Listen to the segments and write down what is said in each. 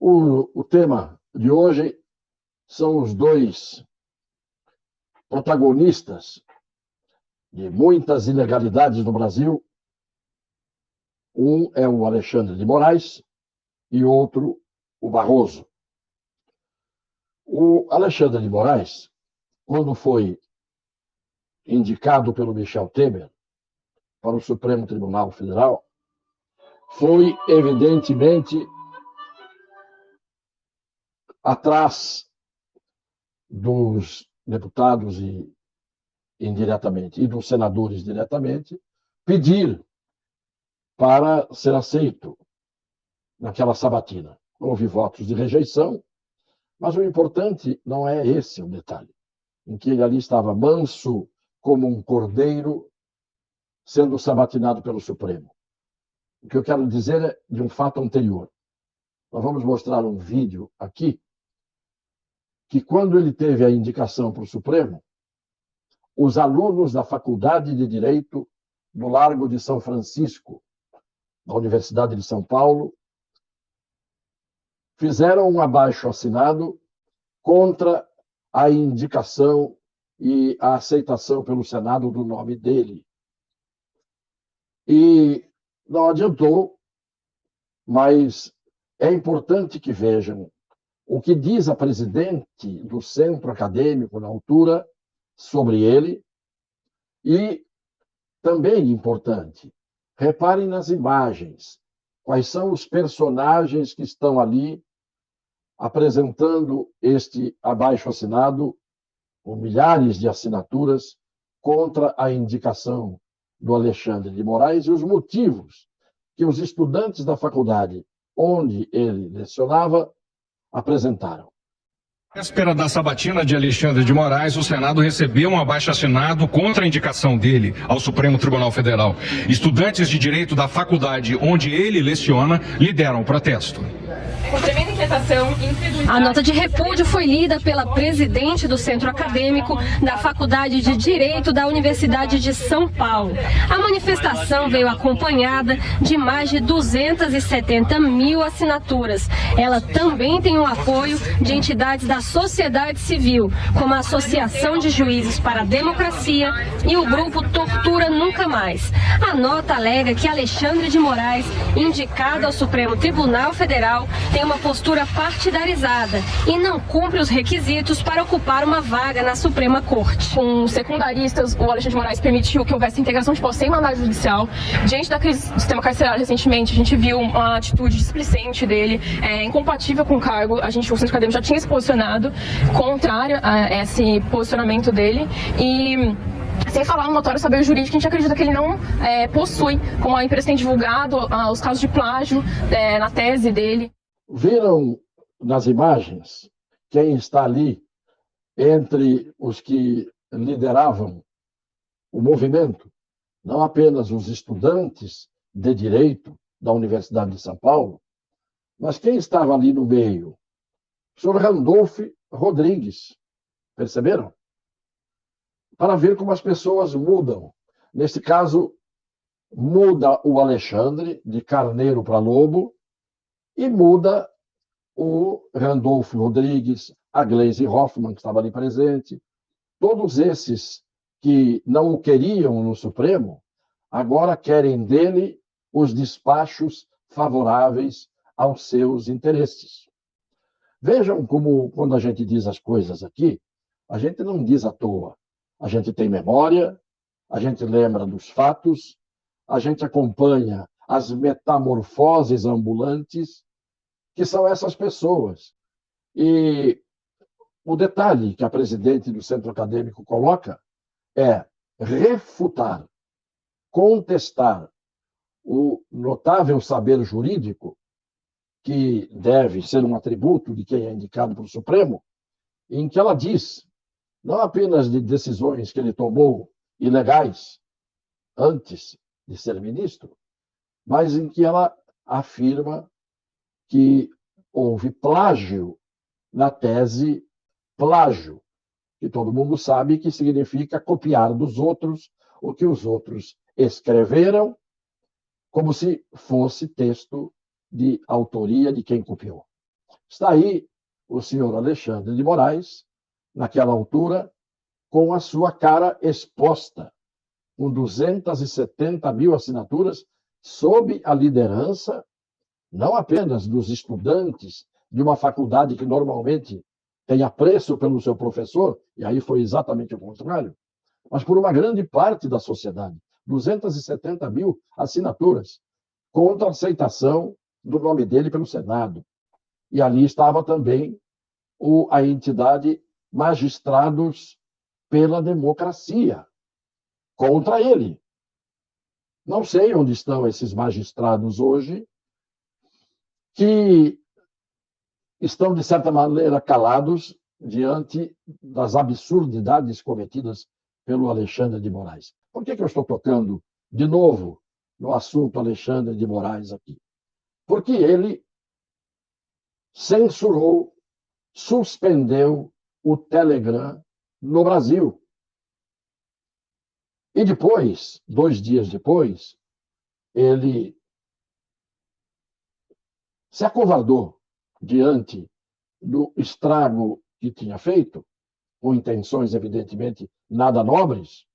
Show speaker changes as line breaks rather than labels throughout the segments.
O tema de hoje são os dois protagonistas de muitas ilegalidades no Brasil. Um é o Alexandre de Moraes e outro o Barroso. O Alexandre de Moraes, quando foi indicado pelo Michel Temer para o Supremo Tribunal Federal, foi evidentemente atrás dos deputados e indiretamente e dos senadores diretamente, pedir para ser aceito naquela sabatina. Houve votos de rejeição, mas o importante não é esse o detalhe, em que ele ali estava manso como um cordeiro sendo sabatinado pelo Supremo. O que eu quero dizer é de um fato anterior. Nós vamos mostrar um vídeo aqui que, quando ele teve a indicação para o Supremo, os alunos da Faculdade de Direito do Largo de São Francisco, da Universidade de São Paulo, fizeram um abaixo-assinado contra a indicação e a aceitação pelo Senado do nome dele. E não adiantou, mas é importante que vejam o que diz a presidente do centro acadêmico na altura sobre ele. E também importante, reparem nas imagens, quais são os personagens que estão ali apresentando este abaixo-assinado, com milhares de assinaturas, contra a indicação do Alexandre de Moraes e os motivos que os estudantes da faculdade onde ele lecionava apresentaram.
Na véspera da sabatina de Alexandre de Moraes, o Senado recebeu um abaixo-assinado contra a indicação dele ao Supremo Tribunal Federal. Estudantes de direito da faculdade onde ele leciona lideram o protesto.
Com tremenda inquietação, a nota de repúdio foi lida pela presidente do Centro Acadêmico da Faculdade de Direito da Universidade de São Paulo. A manifestação veio acompanhada de mais de 270 mil assinaturas. Ela também tem o apoio de entidades da sociedade civil, como a Associação de Juízes para a Democracia e o grupo Tortura Nunca Mais. A nota alega que Alexandre de Moraes, indicado ao Supremo Tribunal Federal, tem uma postura partidarizada e não cumpre os requisitos para ocupar uma vaga na Suprema Corte. Com secundaristas, o Alexandre de Moraes permitiu que houvesse integração de posse sem mandado judicial. Diante da crise do sistema carcerário recentemente, a gente viu uma atitude displicente dele, incompatível com o cargo. O Centro Acadêmico já tinha se posicionado contrário a esse posicionamento dele e... sem falar no notório saber jurídico, a gente acredita que ele não possui, como a imprensa tem divulgado, os casos de plágio na tese dele.
Viram nas imagens quem está ali entre os que lideravam o movimento? Não apenas os estudantes de direito da Universidade de São Paulo, mas quem estava ali no meio? O senhor Randolph Rodrigues. Perceberam? Para ver como as pessoas mudam. Nesse caso, muda o Alexandre de carneiro para lobo e muda o Randolph Rodrigues, a Gleisi Hoffmann, que estava ali presente. Todos esses que não o queriam no Supremo, agora querem dele os despachos favoráveis aos seus interesses. Vejam como, quando a gente diz as coisas aqui, a gente não diz à toa. A gente tem memória, a gente lembra dos fatos, a gente acompanha as metamorfoses ambulantes, que são essas pessoas. E o detalhe que a presidente do Centro Acadêmico coloca é refutar, contestar o notável saber jurídico, que deve ser um atributo de quem é indicado para o Supremo, em que ela diz, não apenas de decisões que ele tomou ilegais antes de ser ministro, mas em que ela afirma que houve plágio na tese plágio, que todo mundo sabe que significa copiar dos outros o que os outros escreveram, como se fosse texto de autoria de quem copiou. Está aí o senhor Alexandre de Moraes, naquela altura, com a sua cara exposta, com 270 mil assinaturas, sob a liderança não apenas dos estudantes de uma faculdade que normalmente tem apreço pelo seu professor, e aí foi exatamente o contrário, mas por uma grande parte da sociedade. 270 mil assinaturas contra a aceitação do nome dele pelo Senado. E ali estava também a entidade Magistrados pela Democracia, contra ele. Não sei onde estão esses magistrados hoje, que estão, de certa maneira, calados diante das absurdidades cometidas pelo Alexandre de Moraes. Por que eu estou tocando de novo no assunto Alexandre de Moraes aqui? Porque ele censurou, suspendeu o Telegram no Brasil. E depois, 2 dias depois, ele se acovardou diante do estrago que tinha feito, com intenções, evidentemente, nada nobres,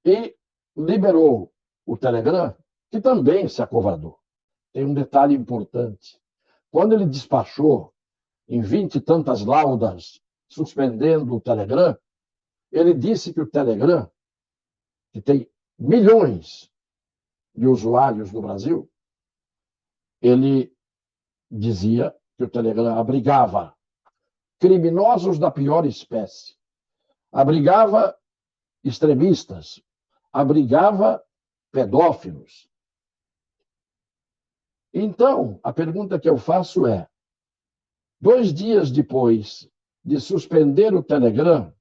e liberou o Telegram, que também se acovardou. Tem um detalhe importante. Quando ele despachou em 20 e tantas laudas, suspendendo o Telegram, ele disse que o Telegram, que tem milhões de usuários no Brasil, ele dizia que o Telegram abrigava criminosos da pior espécie, abrigava extremistas, abrigava pedófilos. Então, a pergunta que eu faço é: 2 dias depois de suspender o Telegram,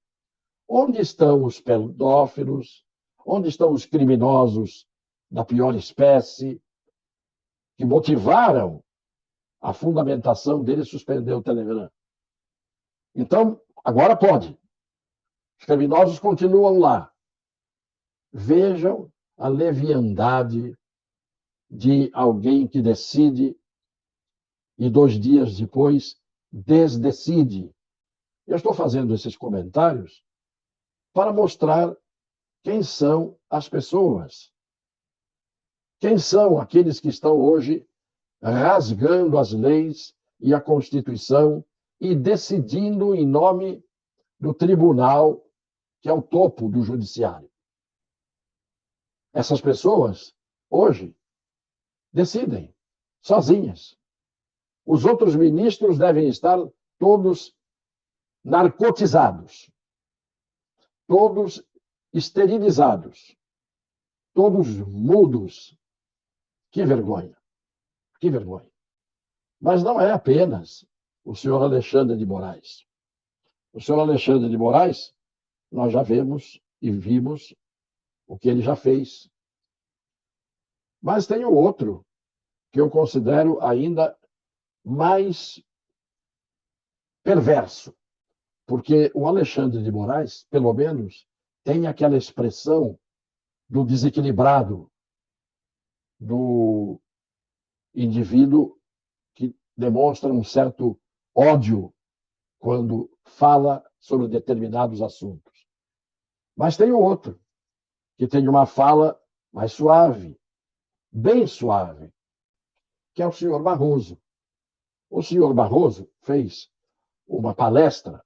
onde estão os pedófilos? Onde estão os criminosos da pior espécie que motivaram a fundamentação dele suspender o Telegram? Então, agora pode. Os criminosos continuam lá. Vejam a leviandade de alguém que decide e 2 dias depois desdecide. Eu estou fazendo esses comentários para mostrar quem são as pessoas. Quem são aqueles que estão hoje rasgando as leis e a Constituição e decidindo em nome do tribunal, que é o topo do judiciário. Essas pessoas, hoje, decidem sozinhas. Os outros ministros devem estar todos narcotizados, todos esterilizados, todos mudos. Que vergonha, que vergonha. Mas não é apenas o senhor Alexandre de Moraes. O senhor Alexandre de Moraes, nós já vemos e vimos o que ele já fez. Mas tem o outro, que eu considero ainda mais perverso, porque o Alexandre de Moraes, pelo menos, tem aquela expressão do desequilibrado, do indivíduo que demonstra um certo ódio quando fala sobre determinados assuntos. Mas tem o outro, que tem uma fala mais suave, bem suave, que é o senhor Barroso. O senhor Barroso fez uma palestra,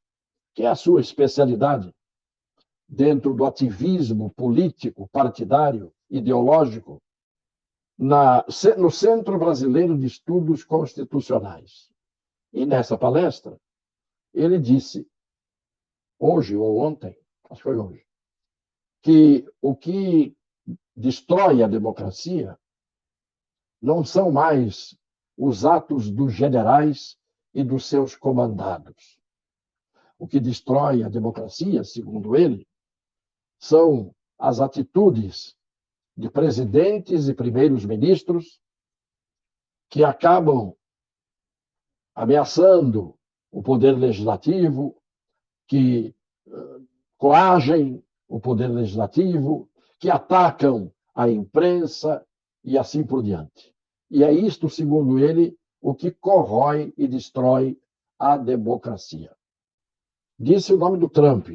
que é a sua especialidade, dentro do ativismo político, partidário, ideológico, no Centro Brasileiro de Estudos Constitucionais. E nessa palestra, ele disse, hoje ou ontem, acho que foi hoje, que o que destrói a democracia não são mais os atos dos generais e dos seus comandados. O que destrói a democracia, segundo ele, são as atitudes de presidentes e primeiros ministros que acabam ameaçando o poder legislativo, que coagem o poder legislativo, que atacam a imprensa e assim por diante. E é isto, segundo ele, o que corrói e destrói a democracia. Disse o nome do Trump,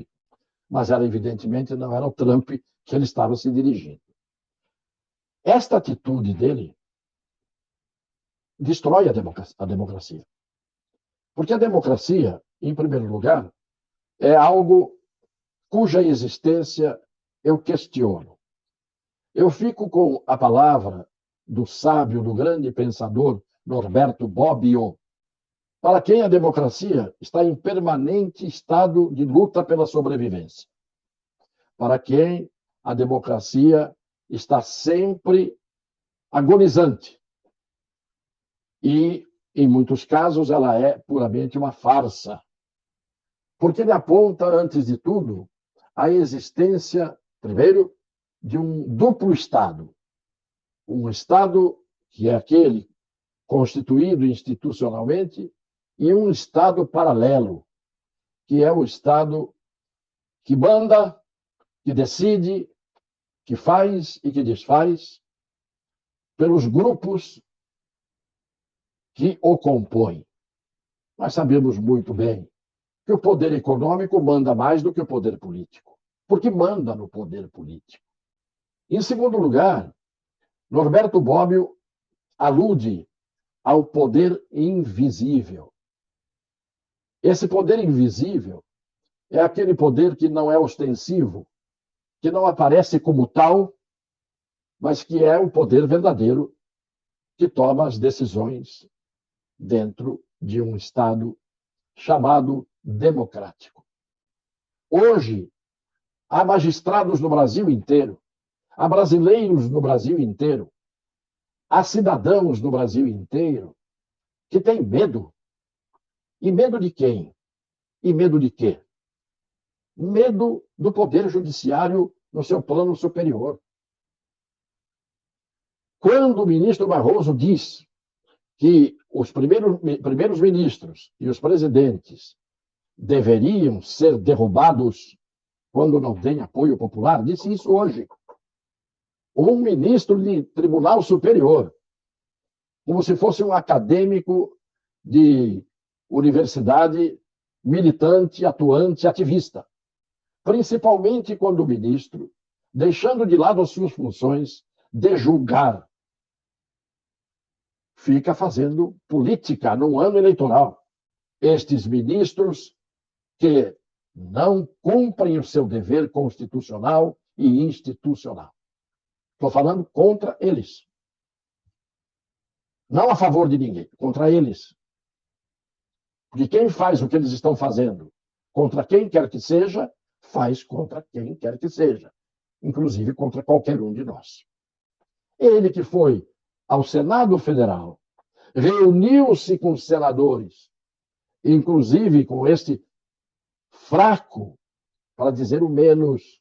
mas evidentemente não era o Trump que ele estava se dirigindo. Esta atitude dele destrói a democracia. Porque a democracia, em primeiro lugar, é algo cuja existência eu questiono. Eu fico com a palavra do sábio, do grande pensador Norberto Bobbio, para quem a democracia está em permanente estado de luta pela sobrevivência. Para quem a democracia está sempre agonizante. E, em muitos casos, ela é puramente uma farsa. Porque ele aponta, antes de tudo, a existência, primeiro, de um duplo Estado. Um Estado que é aquele constituído institucionalmente e um Estado paralelo, que é o Estado que manda, que decide, que faz e que desfaz pelos grupos que o compõem. Nós sabemos muito bem que o poder econômico manda mais do que o poder político, porque manda no poder político. Em segundo lugar, Norberto Bobbio alude ao poder invisível. Esse poder invisível é aquele poder que não é ostensivo, que não aparece como tal, mas que é o poder verdadeiro que toma as decisões dentro de um Estado chamado democrático. Hoje, há magistrados no Brasil inteiro, há brasileiros no Brasil inteiro, há cidadãos no Brasil inteiro que têm medo. E medo de quem? E medo de quê? Medo do Poder Judiciário no seu plano superior. Quando o ministro Barroso diz que os primeiros ministros e os presidentes deveriam ser derrubados quando não tem apoio popular, disse isso hoje. Um ministro de Tribunal Superior, como se fosse um acadêmico de universidade militante, atuante, ativista. Principalmente quando o ministro, deixando de lado as suas funções de julgar, fica fazendo política num ano eleitoral. Estes ministros que não cumprem o seu dever constitucional e institucional. Estou falando contra eles. Não a favor de ninguém, contra eles. Porque quem faz o que eles estão fazendo contra quem quer que seja, faz contra quem quer que seja, inclusive contra qualquer um de nós. Ele que foi ao Senado Federal, reuniu-se com os senadores, inclusive com este fraco, para dizer o menos,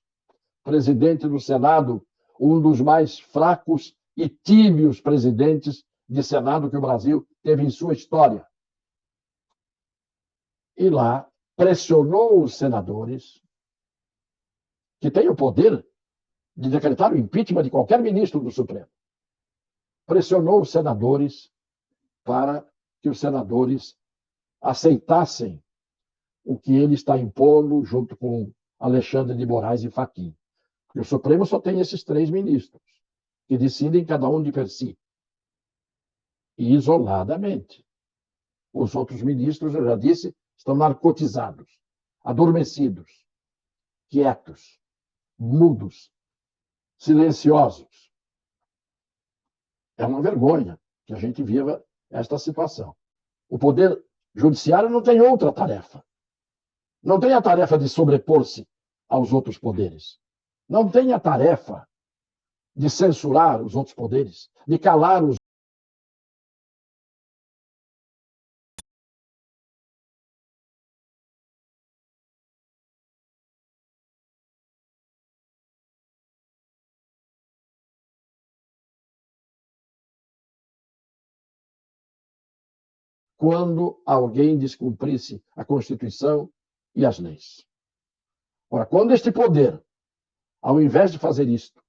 presidente do Senado, um dos mais fracos e tíbios presidentes de Senado que o Brasil teve em sua história. E lá pressionou os senadores, que têm o poder de decretar o impeachment de qualquer ministro do Supremo. Pressionou os senadores para que os senadores aceitassem o que ele está impondo junto com Alexandre de Moraes e Fachin. E o Supremo só tem esses 3 ministros, que decidem cada um de per si. E isoladamente. Os outros ministros, eu já disse, estão narcotizados, adormecidos, quietos, mudos, silenciosos. É uma vergonha que a gente viva esta situação. O Poder Judiciário não tem outra tarefa. Não tem a tarefa de sobrepor-se aos outros poderes. Não tem a tarefa de censurar os outros poderes, de calar os quando alguém descumprisse a Constituição e as leis. Ora, quando este poder, ao invés de fazer isto,